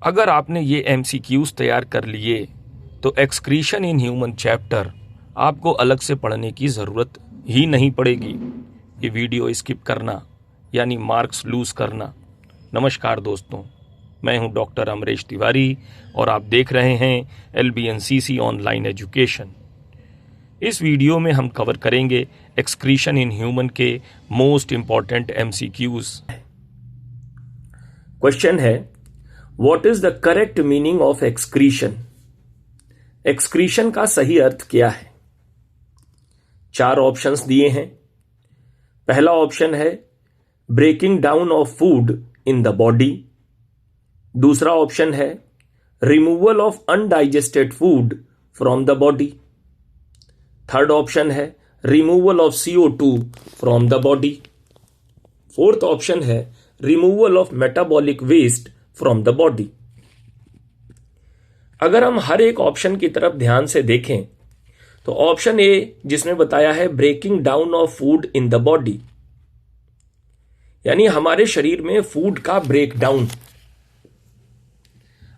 अगर आपने ये एमसीक्यूज तैयार कर लिए तो एक्सक्रीशन इन ह्यूमन चैप्टर आपको अलग से पढ़ने की ज़रूरत ही नहीं पड़ेगी। ये वीडियो स्किप करना यानी मार्क्स लूज करना। नमस्कार दोस्तों, मैं हूं डॉक्टर अमरेश तिवारी और आप देख रहे हैं LBNCC ऑनलाइन एजुकेशन। इस वीडियो में हम कवर करेंगे एक्सक्रीशन इन ह्यूमन के मोस्ट इंपॉर्टेंट एमसीक्यूज। क्वेश्चन है, what is the correct meaning of excretion? Excretion का सही अर्थ क्या है? 4 ऑप्शंस दिए हैं। पहला ऑप्शन है breaking down of food in the body. दूसरा ऑप्शन है removal of undigested food from the body. Third option है removal of CO2 from the body. Fourth option है removal of metabolic waste from the body. अगर हम हर एक option की तरफ ध्यान से देखें तो ऑप्शन ए जिसमें बताया है breaking down of food in the body, यानी हमारे शरीर में फूड का ब्रेकडाउन।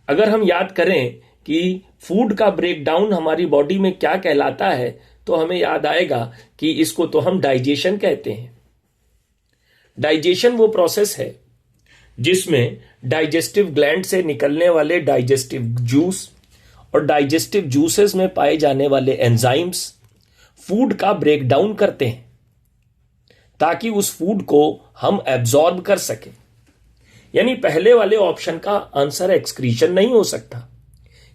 अगर हम याद करें कि फूड का ब्रेकडाउन हमारी बॉडी में क्या कहलाता है तो हमें याद आएगा कि इसको तो हम डाइजेशन कहते हैं। डाइजेशन वो प्रोसेस है जिसमें डाइजेस्टिव ग्लैंड से निकलने वाले डाइजेस्टिव जूस और डाइजेस्टिव जूसेस में पाए जाने वाले एंजाइम्स फूड का ब्रेकडाउन करते हैं ताकि उस फूड को हम एब्जॉर्ब कर सकें। यानी पहले वाले ऑप्शन का आंसर एक्सक्रीशन नहीं हो सकता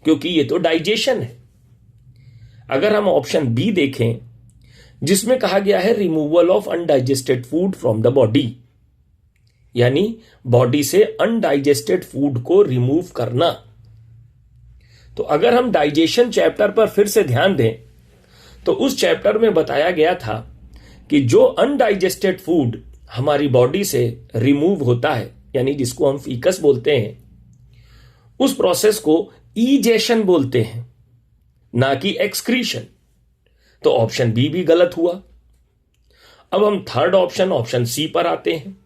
क्योंकि ये तो डाइजेशन है। अगर हम ऑप्शन बी देखें जिसमें कहा गया है removal of undigested food from the body, यानी बॉडी से अनडाइजेस्टेड फूड को रिमूव करना। तो अगर हम डाइजेशन चैप्टर पर फिर से ध्यान दें तो उस चैप्टर में बताया गया था कि जो अनडाइजेस्टेड फूड हमारी बॉडी से रिमूव होता है, यानी जिसको हम फीकस बोलते हैं, उस प्रोसेस को ईजेशन बोलते हैं, ना कि एक्सक्रीशन। तो ऑप्शन बी भी गलत हुआ। अब हम थर्ड ऑप्शन सी पर आते हैं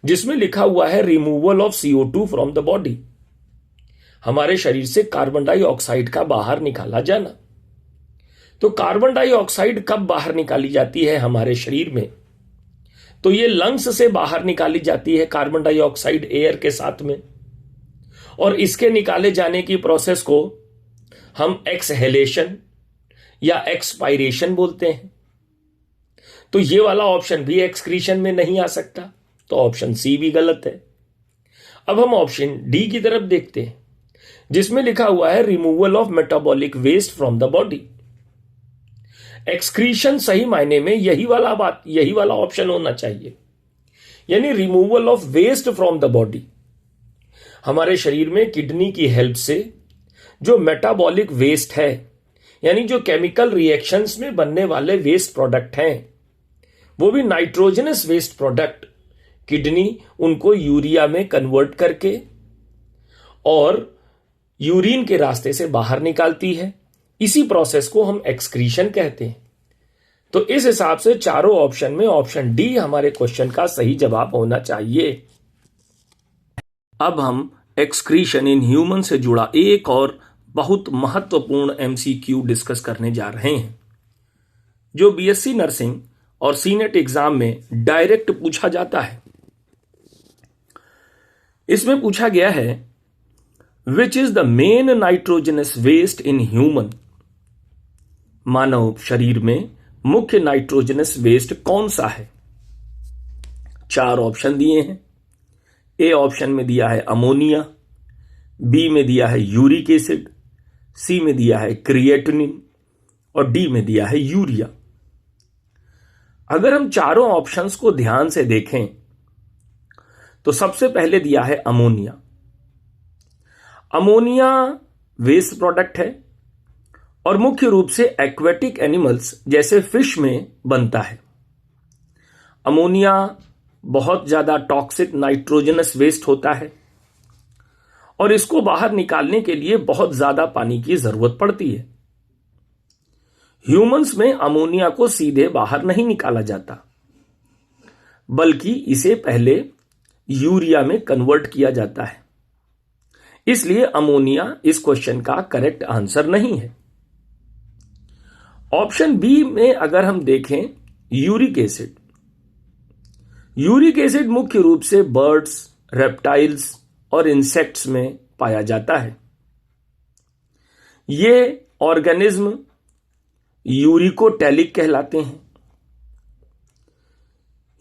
जिसमें लिखा हुआ है removal of CO2 from the body, हमारे शरीर से कार्बन डाइऑक्साइड का बाहर निकाला जाना। तो कार्बन डाइऑक्साइड कब बाहर निकाली जाती है हमारे शरीर में? तो ये लंग्स से बाहर निकाली जाती है कार्बन डाइऑक्साइड एयर के साथ में, और इसके निकाले जाने की प्रोसेस को हम एक्सहेलेशन या एक्सपायरेशन बोलते हैं। तो ये वाला ऑप्शन भी एक्सक्रीशन में नहीं आ सकता, तो ऑप्शन सी भी गलत है। अब हम ऑप्शन डी की तरफ देखते हैं जिसमें लिखा हुआ है removal of metabolic waste from the body. Excretion सही मायने में यही वाला ऑप्शन होना चाहिए, यानी removal of waste from the body. हमारे शरीर में किडनी की हेल्प से जो मेटाबॉलिक वेस्ट है, यानी जो केमिकल रिएक्शंस में बनने वाले वेस्ट प्रोडक्ट हैं, वो भी नाइट्रोजनस वेस्ट प्रोडक्ट, किडनी उनको यूरिया में कन्वर्ट करके और यूरिन के रास्ते से बाहर निकालती है। इसी प्रोसेस को हम एक्सक्रीशन कहते हैं। तो इस हिसाब से चारों ऑप्शन में ऑप्शन डी हमारे क्वेश्चन का सही जवाब होना चाहिए। अब हम एक्सक्रीशन इन ह्यूमन से जुड़ा एक और बहुत महत्वपूर्ण MCQ डिस्कस करने जा रहे हैं जो BSc नर्सिंग और सीनेट एग्जाम में डायरेक्ट पूछा जाता है। इसमें पूछा गया है which is the main nitrogenous waste in human? मानव शरीर में मुख्य नाइट्रोजनस वेस्ट कौन सा है? 4 ऑप्शन दिए हैं। ए ऑप्शन में दिया है अमोनिया, बी में दिया है यूरिक एसिड, सी में दिया है क्रिएटिनिन और डी में दिया है यूरिया। अगर हम चारों ऑप्शंस को ध्यान से देखें तो सबसे पहले दिया है अमोनिया। अमोनिया वेस्ट प्रोडक्ट है और मुख्य रूप से एक्वेटिक एनिमल्स जैसे फिश में बनता है। अमोनिया बहुत ज्यादा टॉक्सिक नाइट्रोजनस वेस्ट होता है और इसको बाहर निकालने के लिए बहुत ज्यादा पानी की जरूरत पड़ती है। ह्यूमंस में अमोनिया को सीधे बाहर नहीं निकाला जाता, बल्कि इसे पहले यूरिया में कन्वर्ट किया जाता है। इसलिए अमोनिया इस क्वेश्चन का करेक्ट आंसर नहीं है। ऑप्शन बी में अगर हम देखें यूरिक एसिड, यूरिक एसिड मुख्य रूप से बर्ड्स, रेप्टाइल्स और इंसेक्ट्स में पाया जाता है। ये ऑर्गेनिज्म यूरिकोटैलिक कहलाते हैं।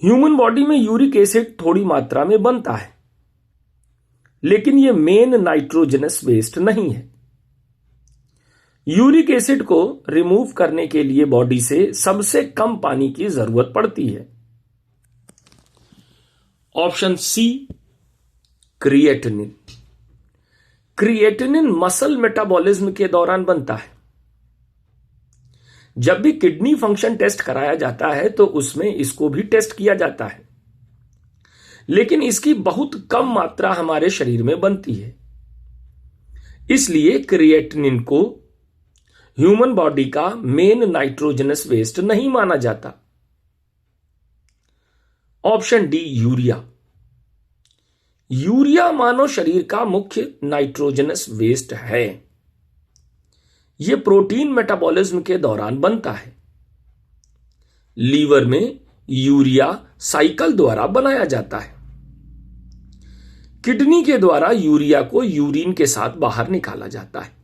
ह्यूमन बॉडी में यूरिक एसिड थोड़ी मात्रा में बनता है, लेकिन यह मेन नाइट्रोजनस वेस्ट नहीं है। यूरिक एसिड को रिमूव करने के लिए बॉडी से सबसे कम पानी की जरूरत पड़ती है। Option C creatinine. Creatinine muscle metabolism के दौरान बनता है। जब भी किडनी फंक्शन टेस्ट कराया जाता है तो उसमें इसको भी टेस्ट किया जाता है, लेकिन इसकी बहुत कम मात्रा हमारे शरीर में बनती है। इसलिए क्रिएटिनिन को ह्यूमन बॉडी का मेन नाइट्रोजनस वेस्ट नहीं माना जाता। Option D urea. यूरिया मानव शरीर का मुख्य नाइट्रोजनस वेस्ट है। यह प्रोटीन मेटाबॉलिज्म के दौरान बनता है। लीवर में यूरिया साइकिल द्वारा बनाया जाता है। किडनी के द्वारा यूरिया को यूरिन के साथ बाहर निकाला जाता है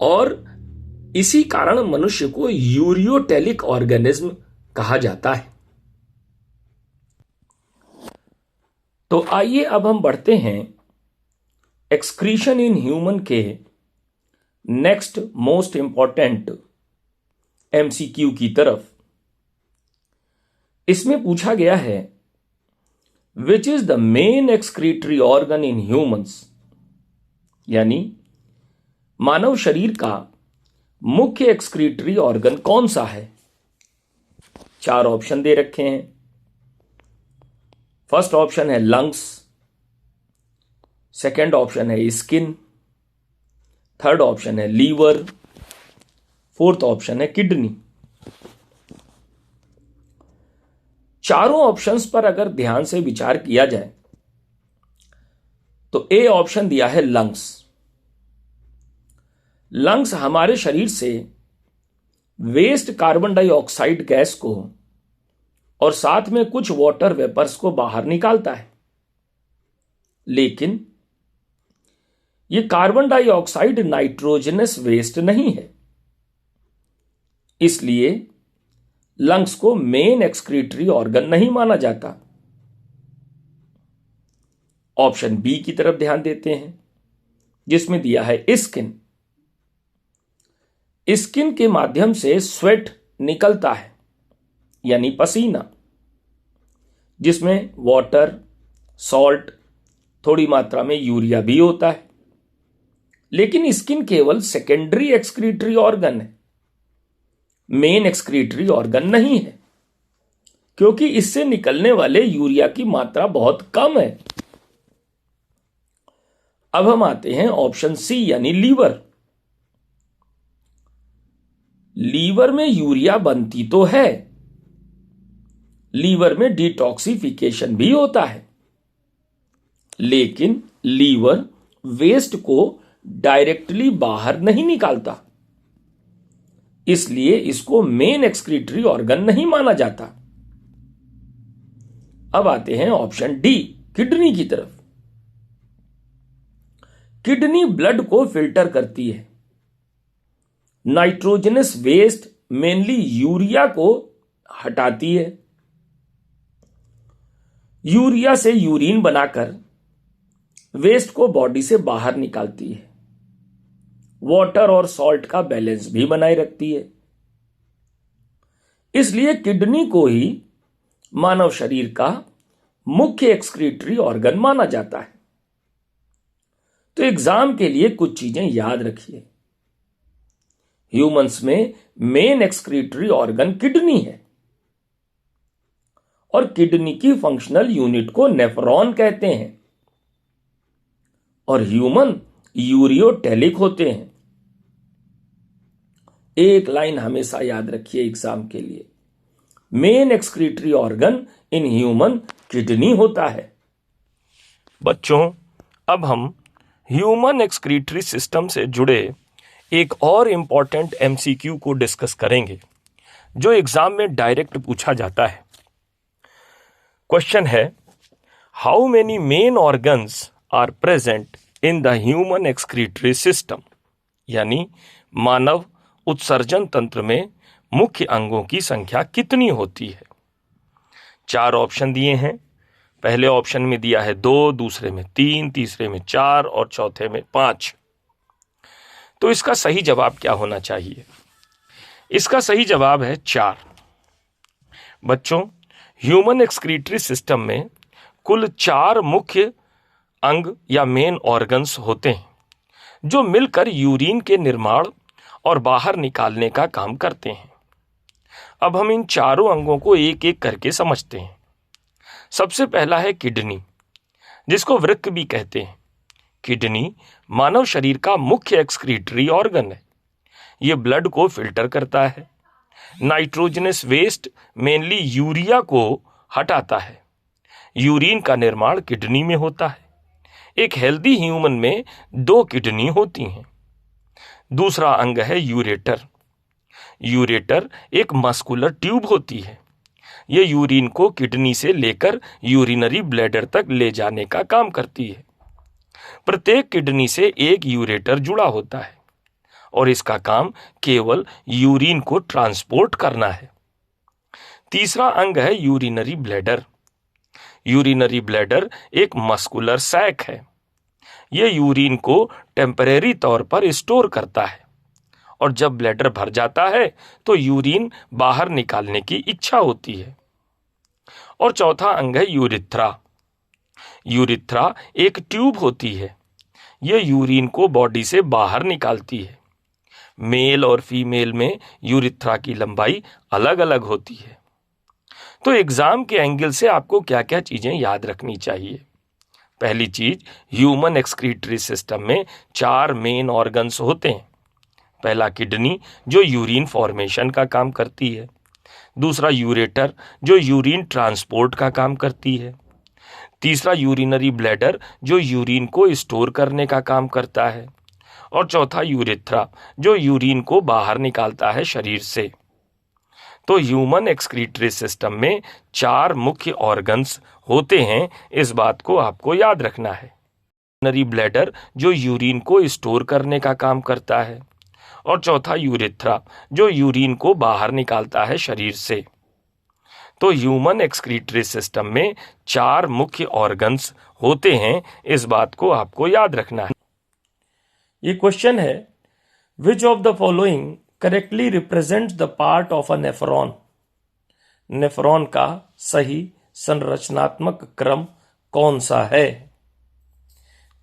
और इसी कारण मनुष्य को यूरियोटेलिक ऑर्गेनिज्म कहा जाता है। तो आइए अब हम बढ़ते हैं एक्सक्रीशन इन ह्यूमन के नेक्स्ट मोस्ट इंपॉर्टेंट एमसीक्यू की तरफ। इसमें पूछा गया है which is the main excretory organ in humans, यानी मानव शरीर का मुख्य एक्सक्रीटरी ऑर्गन कौन सा है। 4 ऑप्शन दे रखे हैं। फर्स्ट ऑप्शन है लंग्स, सेकंड ऑप्शन है स्किन, थर्ड ऑप्शन है लीवर, फोर्थ ऑप्शन है किडनी। चारों ऑप्शंस पर अगर ध्यान से विचार किया जाए तो ए ऑप्शन दिया है लंग्स। लंग्स हमारे शरीर से वेस्ट कार्बन डाइऑक्साइड गैस को और साथ में कुछ वाटर वेपर्स को बाहर निकालता है, लेकिन यह कार्बन डाइऑक्साइड नाइट्रोजनस वेस्ट नहीं है। इसलिए लंग्स को मेन एक्सक्रीटरी ऑर्गन नहीं माना जाता। ऑप्शन बी की तरफ ध्यान देते हैं, जिसमें दिया है स्किन। स्किन के माध्यम से स्वेट निकलता है, यानी पसीना, जिसमें वाटर, सॉल्ट, थोड़ी मात्रा में यूरिया भी होता है। लेकिन स्किन केवल सेकेंडरी एक्सक्रीटरी ऑर्गन है, मेन एक्सक्रीटरी ऑर्गन नहीं है, क्योंकि इससे निकलने वाले यूरिया की मात्रा बहुत कम है। अब हम आते हैं ऑप्शन सी यानी लीवर। लीवर में यूरिया बनती तो है, लीवर में डिटॉक्सिफिकेशन भी होता है, लेकिन लीवर वेस्ट को डायरेक्टली बाहर नहीं निकालता, इसलिए इसको मेन एक्सक्रीटरी ऑर्गन नहीं माना जाता। अब आते हैं ऑप्शन डी किडनी की तरफ। किडनी ब्लड को फिल्टर करती है, नाइट्रोजनस वेस्ट मेनली यूरिया को हटाती है, यूरिया से यूरिन बनाकर वेस्ट को बॉडी से बाहर निकालती है, वाटर और सॉल्ट का बैलेंस भी बनाए रखती है। इसलिए किडनी को ही मानव शरीर का मुख्य एक्सक्रीटरी ऑर्गन माना जाता है। तो एग्जाम के लिए कुछ चीजें याद रखिए। ह्यूमंस में मेन एक्सक्रीटरी ऑर्गन किडनी है और किडनी की फंक्शनल यूनिट को नेफ्रॉन कहते हैं और ह्यूमन यूरियोटेलिक होते हैं। एक लाइन हमेशा याद रखिए एग्जाम के लिए, main excretory organ in human kidney होता है। बच्चों, अब हम ह्यूमन एक्सक्रीटरी सिस्टम से जुड़े एक और इम्पॉर्टेंट एमसीक्यू को डिस्कस करेंगे जो एग्जाम में डायरेक्ट पूछा जाता है। क्वेश्चन है, how many main organs are present in the human excretory system, यानी मानव उत्सर्जन तंत्र में मुख्य अंगों की संख्या कितनी होती है। 4 ऑप्शन दिए हैं। पहले ऑप्शन में दिया है 2, दूसरे में 3, तीसरे में 4 और चौथे में 5। तो इसका सही जवाब क्या होना चाहिए? इसका सही जवाब है 4। बच्चों, ह्यूमन एक्सक्रीटरी सिस्टम में कुल 4 मुख्य अंग या मेन ऑर्गन्स होते हैं जो मिलकर यूरिन के निर्माण और बाहर निकालने का काम करते हैं। अब हम इन चारों अंगों को एक एक करके समझते हैं। सबसे पहला है किडनी, जिसको वृक्क भी कहते हैं। किडनी मानव शरीर का मुख्य एक्सक्रीटरी ऑर्गन है। यह ब्लड को फिल्टर करता है, नाइट्रोजनस वेस्ट मेनली यूरिया को हटाता है। यूरिन का निर्माण किडनी में होता है। एक हेल्दी ह्यूमन में 2 किडनी होती हैं। दूसरा अंग है यूरेटर। यूरेटर एक मस्कुलर ट्यूब होती है। यह यूरिन को किडनी से लेकर यूरिनरी ब्लैडर तक ले जाने का काम करती है। प्रत्येक किडनी से एक यूरेटर जुड़ा होता है और इसका काम केवल यूरिन को ट्रांसपोर्ट करना है। तीसरा अंग है यूरिनरी ब्लैडर। यूरिनरी ब्लैडर एक मस्कुलर सैक है। यह यूरिन को टेम्परेरी तौर पर स्टोर करता है और जब ब्लैडर भर जाता है तो यूरिन बाहर निकालने की इच्छा होती है। और चौथा अंग है यूरिथ्रा। यूरिथ्रा एक ट्यूब होती है। यह यूरिन को बॉडी से बाहर निकालती है। मेल और फीमेल में यूरिथ्रा की लंबाई अलग अलग होती है। तो एग्जाम के एंगल से आपको क्या क्या चीजें याद रखनी चाहिए? पहली चीज, ह्यूमन एक्सक्रीटरी सिस्टम में 4 मेन ऑर्गन्स होते हैं। पहला किडनी, जो यूरिन फॉर्मेशन का काम करती है। दूसरा यूरेटर, जो यूरिन ट्रांसपोर्ट का काम करती है। तीसरा यूरिनरी ब्लैडर, जो यूरिन को स्टोर करने का काम करता है। और चौथा यूरेथ्रा, जो यूरिन को बाहर निकालता है शरीर से। तो ह्यूमन एक्सक्रीटरी सिस्टम में 4 मुख्य ऑर्गन्स होते हैं, इस बात को आपको याद रखना है। यूरिनरी ब्लैडर, जो यूरिन को स्टोर करने का काम करता है। और चौथा यूरेथ्रा, जो यूरिन को बाहर निकालता है शरीर से। तो ह्यूमन एक्सक्रीटरी सिस्टम में 4 मुख्य ऑर्गन्स होते हैं, इस बात को आपको याद रखना है। ये क्वेश्चन है, which of the following correctly represent the part of a nephron? Nephron का सही संरचनात्मक क्रम कौन सा है?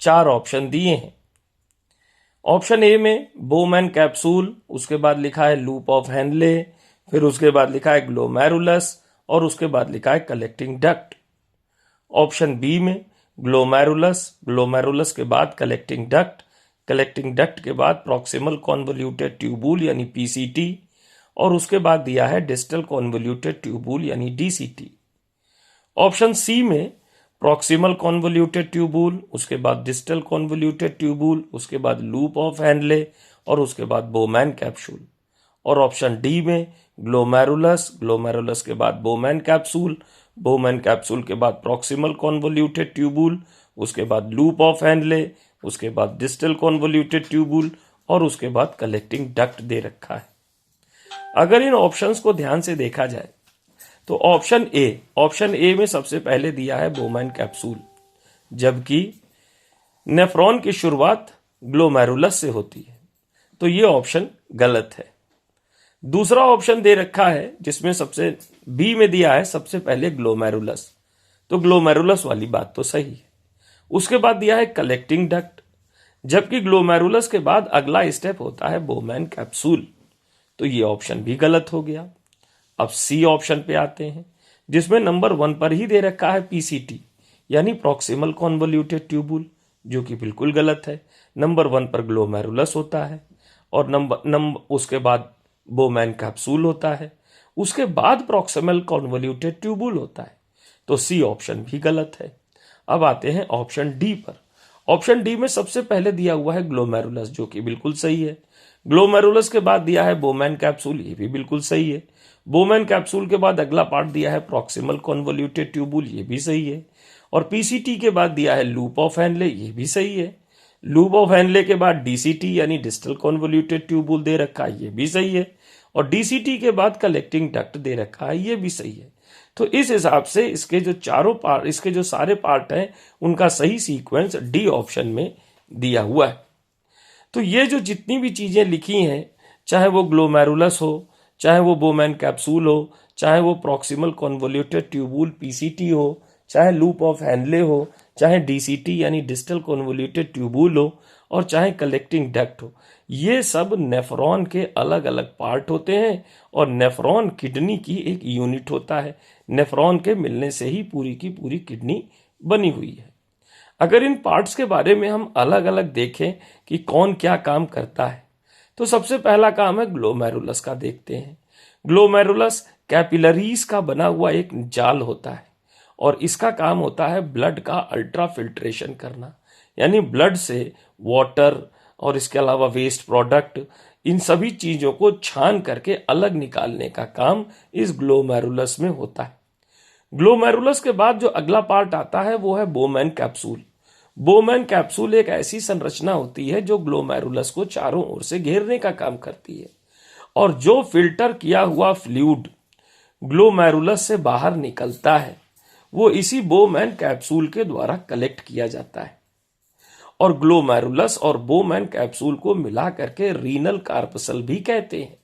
4 ऑप्शन दिए हैं। ऑप्शन ए में बोमैन कैप्सूल, उसके बाद लिखा है लूप ऑफ हेनले, फिर उसके बाद लिखा है ग्लोमेरुलस और उसके बाद लिखा है कलेक्टिंग डक्ट। ऑप्शन बी में ग्लोमेरुलस, ग्लोमेरुलस के बाद कलेक्टिंग डक्ट, कलेक्टिंग डक्ट के बाद प्रॉक्सिमल कॉन्वोल्यूटेड ट्यूबुल यानी पीसीटी और उसके बाद दिया है डिस्टल कॉन्वोल्यूटेड ट्यूबुल यानी डीसीटी। ऑप्शन सी में प्रॉक्सिमल कॉन्वोल्यूटेड ट्यूबुल, उसके बाद डिस्टल कॉन्वोल्यूटेड ट्यूबुल, उसके बाद लूप ऑफ हेनले और उसके बाद बोमैन कैप्सूल। और ऑप्शन डी में ग्लोमेरुलस, ग्लोमेरुलस के बाद बोमैन कैप्सूल, बोमैन कैप्सूल के बाद प्रॉक्सिमल कॉन्वोल्यूटेड ट्यूबुल, उसके बाद लूप ऑफ हेनले, उसके बाद डिस्टल कॉन्वोल्यूटेड ट्यूबुल और उसके बाद कलेक्टिंग डक्ट दे रखा है। अगर इन ऑप्शंस को ध्यान से देखा जाए तो ऑप्शन ए में सबसे पहले दिया है बोमैन कैप्सूल, जबकि नेफ्रॉन की शुरुआत ग्लोमेरुलस से होती है, तो ये ऑप्शन गलत है। दूसरा ऑप्शन दे रखा है जिसमें सबसे बी में दिया है सबसे पहले ग्लोमेरुलस, तो ग्लोमेरुलस वाली बात तो सही है। उसके बाद दिया है कलेक्टिंग डक्ट, जबकि ग्लोमेरुलस के बाद अगला स्टेप होता है बोमैन कैप्सूल, तो ये ऑप्शन भी गलत हो गया। अब सी ऑप्शन पे आते हैं, जिसमें नंबर 1 पर ही दे रखा है पीसीटी यानी प्रॉक्सिमल कॉन्वोल्यूटेड ट्यूबुल, जो कि बिल्कुल गलत है। नंबर 1 पर ग्लोमेरुलस होता है और उसके बाद बोमैन कैप्सूल होता है, उसके बाद प्रॉक्सिमल कॉन्वोल्यूटेड ट्यूबुल होता है, तो सी ऑप्शन भी गलत है। अब आते हैं ऑप्शन डी पर। ऑप्शन डी में सबसे पहले दिया हुआ है ग्लोमेरुलस, जो कि बिल्कुल सही है। ग्लोमेरुलस के बाद दिया है बोमैन कैप्सूल, ये भी बिल्कुल सही है। बोमैन कैप्सूल के बाद अगला पार्ट दिया है प्रॉक्सिमल कॉन्वोल्यूटेड ट्यूबुल, ये भी सही है। और पीसीटी के बाद दिया है लूप ऑफ हैनले, ये भी सही है। लूप ऑफ हैनले के बाद डीसीटी यानी डिस्टल कॉन्वोल्यूटेड ट्यूबुल दे रखा है, ये भी सही है। और डीसीटी के बाद कलेक्टिंग डक्ट दे रखा है, ये भी सही है। तो इस हिसाब से इसके जो चारों पार्ट, इसके जो सारे पार्ट हैं, उनका सही सीक्वेंस डी ऑप्शन में दिया हुआ है। तो ये जो जितनी भी चीजें लिखी हैं, चाहे वो ग्लोमेरुलस हो, चाहे वो बोमैन कैप्सूल हो, चाहे वो प्रॉक्सिमल कॉन्वोल्यूटेड ट्यूबुल पीसीटी हो, चाहे लूप ऑफ हैनले हो, चाहे डीसीटी यानी डिस्टल कॉन्वोल्यूटेड ट्यूबुल हो, और चाहे कलेक्टिंग डक्ट हो, ये सब नेफ्रॉन के अलग अलग पार्ट होते हैं। और नेफ्रॉन किडनी की एक यूनिट होता है। नेफ्रॉन के मिलने से ही पूरी की पूरी किडनी बनी हुई है। अगर इन पार्ट्स के बारे में हम अलग अलग देखें कि कौन क्या काम करता है, तो सबसे पहला काम है ग्लोमेरुलस का, देखते हैं। ग्लोमेरुलस कैपिलरीज का बना हुआ एक जाल होता है, और इसका काम होता है ब्लड का अल्ट्रा फिल्ट्रेशन करना, यानी ब्लड से वाटर और इसके अलावा वेस्ट प्रोडक्ट, इन सभी चीजों को छान करके अलग निकालने का काम इस ग्लोमेरुलस में होता है। ग्लोमेरुलस के बाद जो अगला पार्ट आता है वो है बोमैन कैप्सूल। बोमैन कैप्सूल एक ऐसी संरचना होती है जो ग्लोमेरुलस को चारों ओर से घेरने का काम करती है, और जो फिल्टर किया हुआ फ्लूइड ग्लोमेरुलस से बाहर निकलता है वो इसी बोमैन कैप्सूल के द्वारा कलेक्ट किया जाता है। और ग्लोमेरुलस और बोमैन कैप्सूल को मिला करके रीनल कार्पसल भी कहते हैं।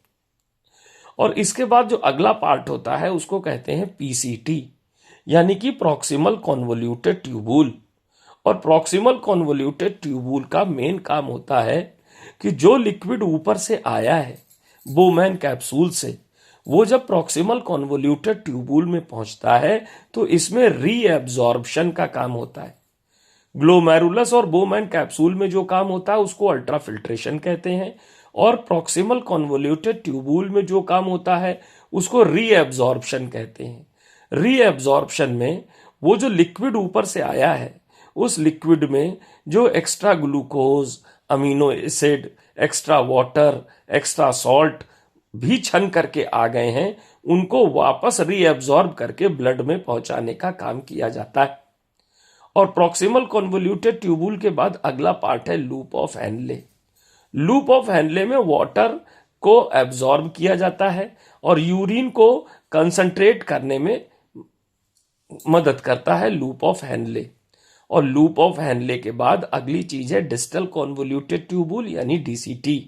और इसके बाद जो अगला पार्ट होता है उसको कहते हैं पीसीटी, यानी कि प्रॉक्सिमल कॉन्वोल्यूटेड ट्यूबुल। और प्रॉक्सिमल कॉन्वोल्यूटेड ट्यूबुल का मेन काम होता है कि जो लिक्विड ऊपर से आया है बोमैन कैप्सूल से, वो जब प्रॉक्सिमल कॉन्वोल्यूटेड ट्यूबुल में पहुंचता है तो इसमें रीएब्जॉर्प्शन का काम होता है। ग्लोमेरुलस और बोमैन कैप्सूल में जो काम होता है उसको अल्ट्रा फिल्ट्रेशन कहते हैं, और प्रॉक्सिमल कॉन्वोल्यूटेड ट्यूबुल में जो काम होता है उसको रीएब्जॉर्प्शन कहते हैं। रीएब्जॉर्प्शन में वो जो लिक्विड ऊपर से आया है, उस लिक्विड में जो extra glucose, amino acid, extra water, extra salt भी छन करके आ गए हैं, उनको वापस रीएब्जॉर्ब करके ब्लड में पहुंचाने का काम किया जाता है। और प्रॉक्सिमल कॉन्वोल्यूटेड ट्यूबुल के बाद अगला पार्ट है loop of Henle. Loop of Henle में वाटर को एब्जॉर्ब किया जाता है और यूरिन को कंसंट्रेट करने में मदद करता है लूप ऑफ हैनले। और लूप ऑफ हैनले के बाद अगली चीज है डिस्टल कॉन्वोल्यूटेड ट्यूबुल यानी डीसीटी।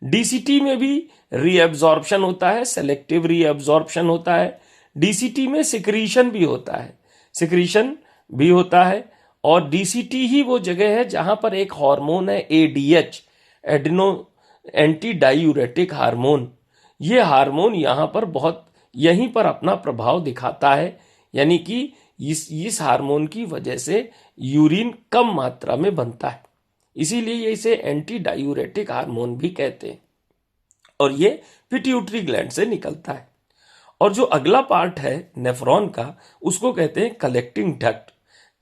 डीसीटी में भी रीएब्जॉर्प्शन होता है, सेलेक्टिव रीएब्जॉर्प्शन होता है। डीसीटी में सिक्रीशन भी होता है। और डीसीटी ही वो जगह है जहां पर एक हार्मोन है ADH, adeno anti diuretic hormone. ये हार्मोन यहां पर यहीं पर अपना प्रभाव दिखाता है, यानी कि इस हार्मोन की वजह से यूरिन कम मात्रा में बनता है, इसीलिए इसे एंटी डायूरेटिक हार्मोन भी कहते हैं। और ये पिट्यूटरी ग्लैंड से निकलता है। और जो अगला पार्ट है नेफ्रॉन का, उसको कहते हैं कलेक्टिंग डक्ट।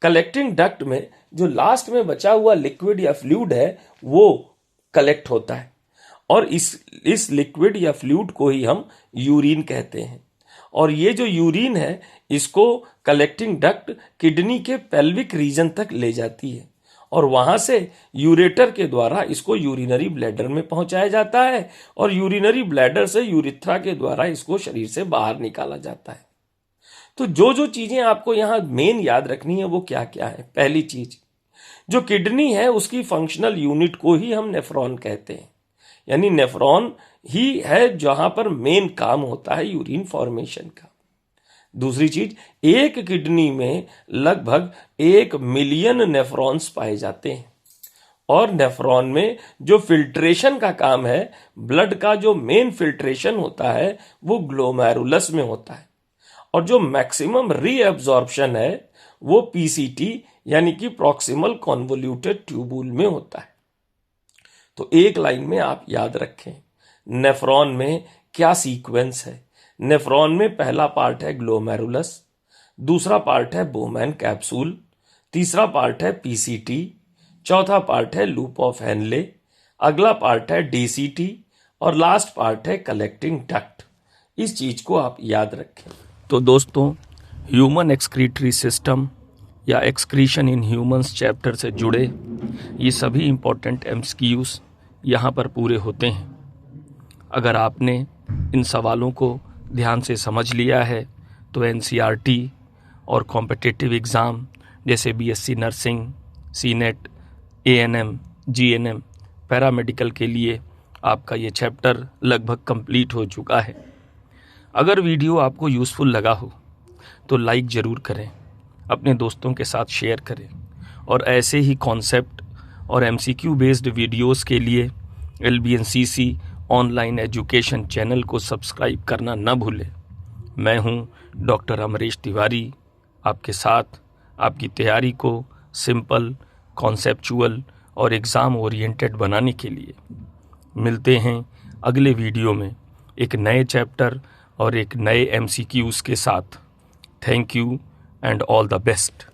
कलेक्टिंग डक्ट में जो लास्ट में बचा हुआ लिक्विड या फ्लूइड है वो कलेक्ट होता है, और इस लिक्विड या फ्लूइड को ही हम यूरिन कहते हैं। और ये जो यूरिन है इसको कलेक्टिंग डक्ट किडनी के पेल्विक रीजन तक ले जाती है, और वहां से यूरेटर के द्वारा इसको यूरिनरी ब्लैडर में पहुंचाया जाता है, और यूरिनरी ब्लैडर से यूरिथ्रा के द्वारा इसको शरीर से बाहर निकाला जाता है। तो जो चीजें आपको यहां मेन याद रखनी है वो क्या क्या है। पहली चीज, जो किडनी है उसकी फंक्शनल यूनिट को ही हम नेफ्रॉन कहते हैं, यानी नेफ्रॉन ही है जहां पर मेन काम होता है यूरिन फॉर्मेशन का। दूसरी चीज, एक किडनी में लगभग 1 मिलियन नेफ्रॉन्स पाए जाते हैं, और नेफ्रॉन में जो फिल्ट्रेशन का काम है, ब्लड का जो मेन फिल्ट्रेशन होता है वो ग्लोमेरुलस में होता है, और जो मैक्सिमम रीएब्जॉर्प्शन है वो पीसीटी यानी कि प्रॉक्सिमल कॉन्वोल्यूटेड ट्यूबुल में होता है। तो एक लाइन में आप याद रखें नेफ्रॉन में क्या सीक्वेंस है। नेफ्रॉन में पहला पार्ट है ग्लोमेरुलस, दूसरा पार्ट है बोमैन कैप्सूल, तीसरा पार्ट है पीसीटी, चौथा पार्ट है लूप ऑफ हेनले, अगला पार्ट है डीसीटी और लास्ट पार्ट है कलेक्टिंग डक्ट। इस चीज को आप याद रखें। तो दोस्तों, ह्यूमन एक्सक्रीटरी सिस्टम या एक्सक्रीशन इन ह्यूमंस चैप्टर से जुड़े ये सभी इंपॉर्टेंट एमसीक्यूज यहाँ पर पूरे होते हैं। अगर आपने इन सवालों को ध्यान से समझ लिया है तो एनसीईआरटी और कॉम्पिटिटिव एग्ज़ाम जैसे BSc nursing, senate, ANM, GNM, paramedical के लिए आपका ये चैप्टर लगभग कंप्लीट हो चुका है। अगर वीडियो आपको यूज़फुल लगा हो तो लाइक ज़रूर करें, अपने दोस्तों के साथ शेयर करें और ऐसे ही कॉन्सेप्ट और एमसीक्यू बेस्ड वीडियोस के लिए LBNCC ऑनलाइन एजुकेशन चैनल को सब्सक्राइब करना न भूलें। मैं हूं डॉक्टर अमरीश तिवारी, आपके साथ आपकी तैयारी को सिंपल, कॉन्सेप्चुअल और एग्ज़ाम ओरिएंटेड बनाने के लिए। मिलते हैं अगले वीडियो में एक नए चैप्टर और एक नए MCQs के साथ। Thank you and all the best.